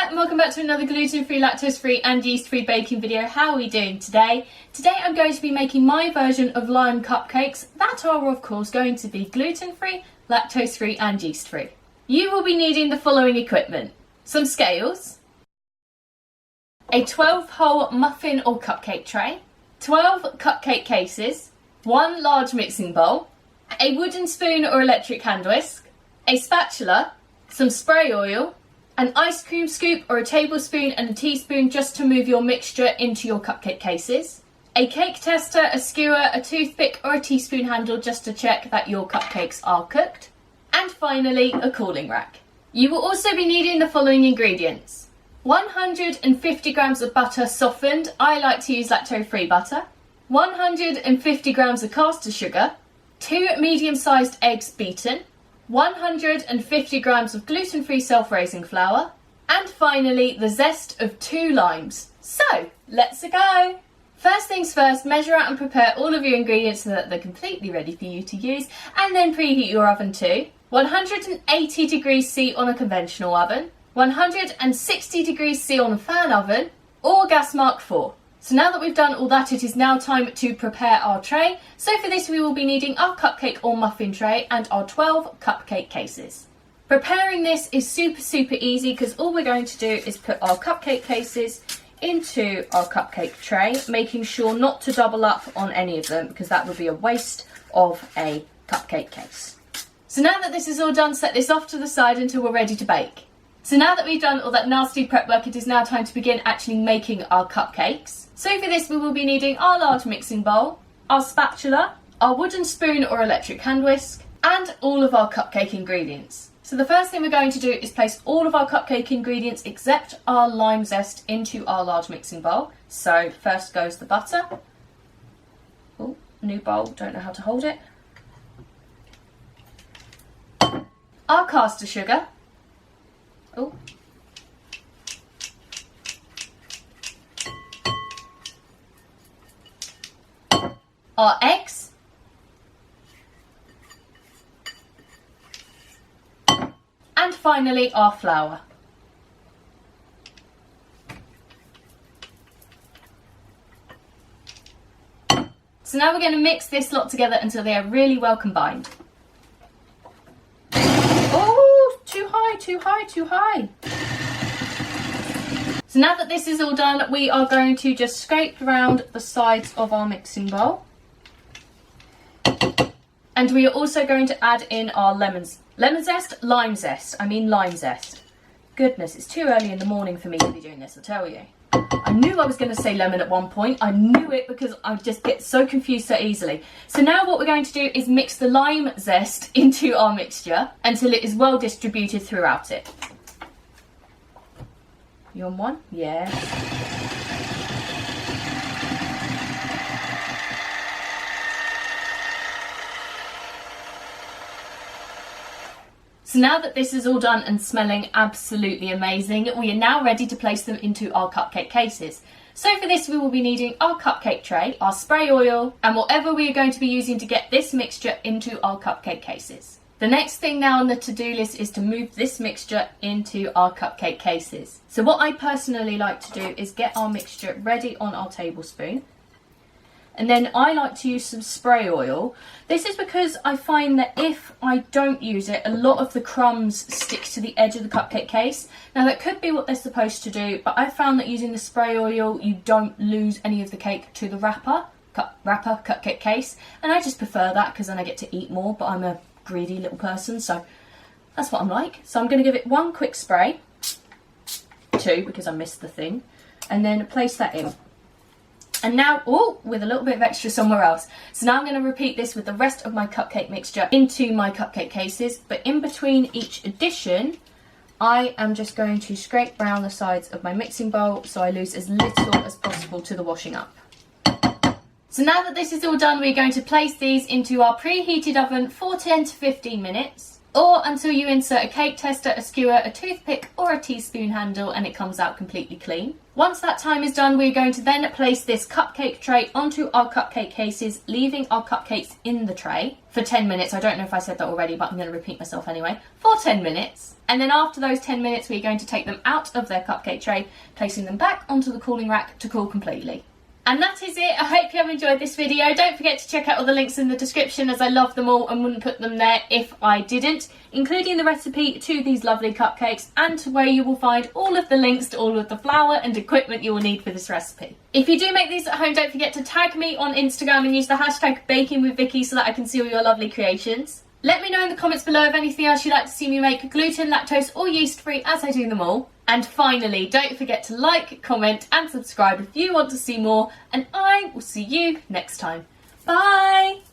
and welcome back to another gluten-free, lactose-free and yeast-free baking video. How are we doing today? Today I'm going to be making my version of lime cupcakes that are of course going to be gluten-free, lactose-free and yeast-free. You will be needing the following equipment: some scales, a 12-hole muffin or cupcake tray, 12 cupcake cases, 1 large mixing bowl, a wooden spoon or electric hand whisk, a spatula, some spray oil, an ice cream scoop or a tablespoon and a teaspoon just to move your mixture into your cupcake cases, a cake tester, a skewer, a toothpick or a teaspoon handle just to check that your cupcakes are cooked, and finally a cooling rack. You will also be needing the following ingredients: 150 grams of butter softened, I like to use lactose-free butter, 150 grams of caster sugar, 2 medium-sized eggs beaten, 150 grams of Gluten Free Self-Raising Flour, and finally the Zest of 2 Limes. So, let's go! First things first, measure out and prepare all of your ingredients so that they're completely ready for you to use, and then preheat your oven to 180 degrees C on a conventional oven, 160 degrees C on a fan oven, or gas mark 4. So now that we've done all that, it is now time to prepare our tray. So for this we will be needing our cupcake or muffin tray and our 12 cupcake cases. Preparing this is super easy because all we're going to do is put our cupcake cases into our cupcake tray, making sure not to double up on any of them because that would be a waste of a cupcake case. So now that this is all done, set this off to the side until we're ready to bake. So now that we've done all that nasty prep work, it is now time to begin actually making our cupcakes. So for this we will be needing our large mixing bowl, our spatula, our wooden spoon or electric hand whisk, and all of our cupcake ingredients. So the first thing we're going to do is place all of our cupcake ingredients except our lime zest into our large mixing bowl. So first goes the butter. Oh, new bowl, don't know how to hold it. Our caster sugar. Oh. Our eggs, and finally our flour. So now we're going to mix this lot together until they are really well combined. Oh, too high. So now that this is all done, we are going to just scrape around the sides of our mixing bowl. And we are also going to add in our lime zest. Goodness, it's too early in the morning for me to be doing this, I tell you. I knew I was going to say lemon at one point. I knew it because I just get so confused so easily. So now what we're going to do is mix the lime zest into our mixture until it is well distributed throughout it. You on one? Yeah. So now that this is all done and smelling absolutely amazing, we are now ready to place them into our cupcake cases. So for this we will be needing our cupcake tray, our spray oil, and whatever we are going to be using to get this mixture into our cupcake cases. The next thing now on the to-do list is to move this mixture into our cupcake cases. So what I personally like to do is get our mixture ready on our tablespoon. And then I like to use some spray oil. This is because I find that if I don't use it, a lot of the crumbs stick to the edge of the cupcake case. Now that could be what they're supposed to do, but I found that using the spray oil, you don't lose any of the cake to the cupcake case. And I just prefer that because then I get to eat more, but I'm a greedy little person, so that's what I'm like. So I'm going to give it 1 quick spray, 2 because I missed the thing, and then place that in. And now, oh, with a little bit of extra somewhere else. So now I'm going to repeat this with the rest of my cupcake mixture into my cupcake cases, but in between each addition, I am just going to scrape around the sides of my mixing bowl so I lose as little as possible to the washing up. So now that this is all done, we're going to place these into our preheated oven for 10 to 15 minutes. or until you insert a cake tester, a skewer, a toothpick or a teaspoon handle and it comes out completely clean. Once that time is done, we're going to then place this cupcake tray onto our cupcake cases, leaving our cupcakes in the tray for 10 minutes. I don't know if I said that already, but I'm going to repeat myself anyway. For 10 minutes. And then after those 10 minutes, we're going to take them out of their cupcake tray, placing them back onto the cooling rack to cool completely. And that is it. I hope you have enjoyed this video. Don't forget to check out all the links in the description, as I love them all and wouldn't put them there if I didn't, including the recipe to these lovely cupcakes and to where you will find all of the links to all of the flour and equipment you will need for this recipe. If you do make these at home, don't forget to tag me on Instagram and use the hashtag bakingwithvickiie so that I can see all your lovely creations. Let me know in the comments below of anything else you'd like to see me make, gluten, lactose or yeast free, as I do them all. And finally, don't forget to like, comment and subscribe if you want to see more, and I will see you next time. Bye!